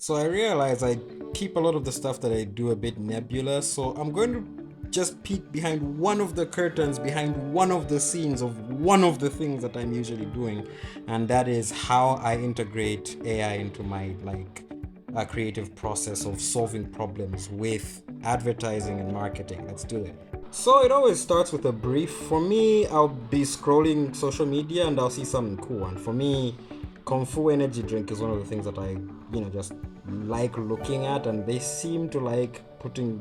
So I realize I keep a lot of the stuff that I do a bit nebulous. So I'm going to just peek behind one of the curtains, behind one of the scenes of one of the things that I'm usually doing, and that is how I integrate AI into my creative process of solving problems with advertising and marketing. Let's do it. So it always starts with a brief. For me, I'll be scrolling social media and I'll see something cool. And for me, Kung Fu energy drink is one of the things that just like looking at, and they seem to like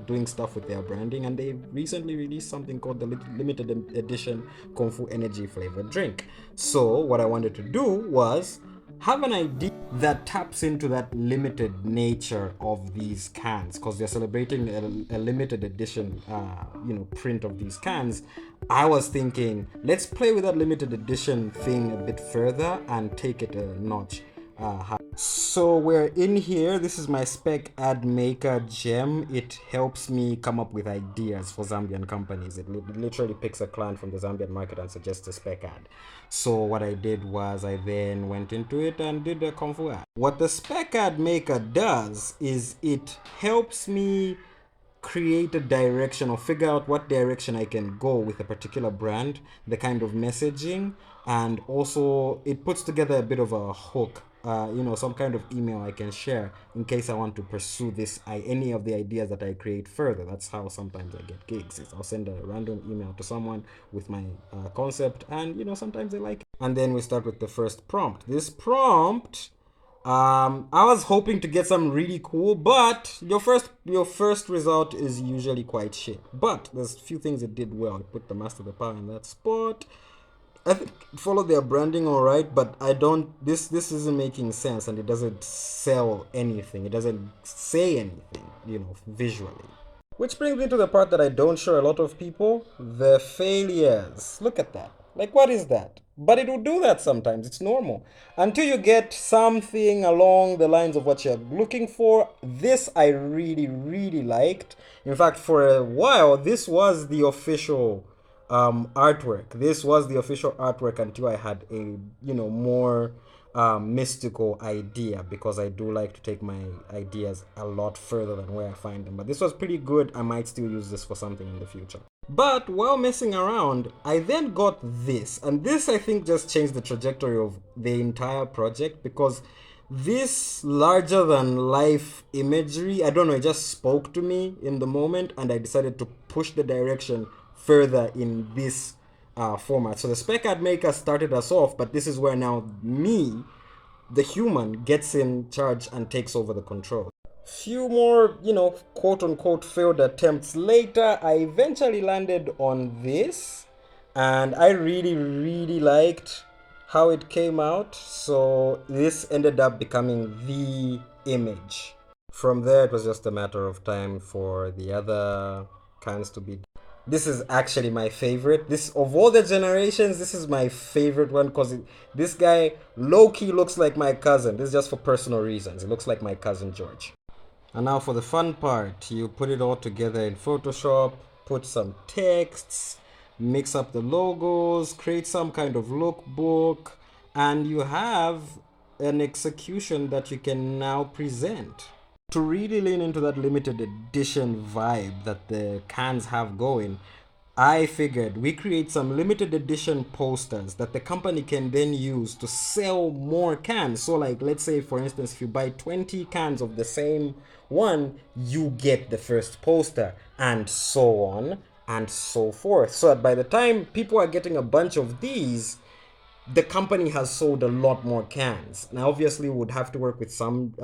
doing stuff with their branding. And they recently released something called the limited edition Kung Fu energy flavored drink. So what I wanted to do was have an idea that taps into that limited nature of these cans because they're celebrating a limited edition print of these cans. I was thinking, let's play with that limited edition thing a bit further and take it a notch higher. So we're in here. This is my spec ad maker gem. It helps me come up with ideas for Zambian companies. It literally picks a client from the Zambian market and suggests a spec ad. So what I did was I then went into it and did a Kung Fu ad. What the spec ad maker does is it helps me create a direction or figure out what direction I can go with a particular brand, the kind of messaging, and also it puts together a bit of a hook, some kind of email I can share in case I want to pursue any of the ideas that I create further. That's how sometimes I get gigs. I'll send a random email to someone with my concept, and sometimes they like it. And then we start with the first prompt. This prompt I was hoping to get some really cool, but your first result is usually quite shit. But there's a few things it did well. It put the master of the power in that spot. I think it followed their branding all right, but I don't. This isn't making sense, and it doesn't sell anything. It doesn't say anything, visually. Which brings me to the part that I don't show a lot of people, the failures. Look at that. Like, what is that? But it will do that sometimes. It's normal. Until you get something along the lines of what you're looking for. This I really, really liked. In fact, for a while, this was the official artwork. This was the official artwork until I had a, more mystical idea, because I do like to take my ideas a lot further than where I find them. But this was pretty good. I might still use this for something in the future. But while messing around, I then got this. And this, I think, just changed the trajectory of the entire project, because this larger than life imagery, I don't know, it just spoke to me in the moment, and I decided to push the direction further in this format. So the spec ad maker started us off, but this is where now me, the human, gets in charge and takes over the control. Few more, quote unquote failed attempts later, I eventually landed on this, and I really, really liked how it came out. So this ended up becoming the image. From there, it was just a matter of time for the other kinds to be. This is actually my favorite. This, of all the generations, this is my favorite one, because this guy low key looks like my cousin. This is just for personal reasons. It looks like my cousin George. And now for the fun part, you put it all together in Photoshop, put some texts, mix up the logos, create some kind of lookbook, and you have an execution that you can now present. To really lean into that limited edition vibe that the cans have going, I figured we create some limited edition posters that the company can then use to sell more cans. So, like, let's say, for instance, if you buy 20 cans of the same one, you get the first poster, and so on and so forth. So that by the time people are getting a bunch of these, the company has sold a lot more cans. Now, obviously, we would have to work with some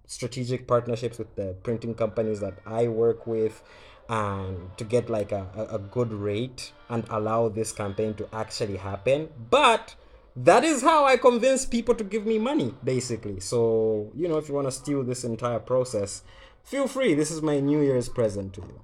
strategic partnerships with the printing companies that I work with, and to get like a good rate and allow this campaign to actually happen. But that is how I convince people to give me money, basically. So, if you want to steal this entire process, feel free. This is my New Year's present to you.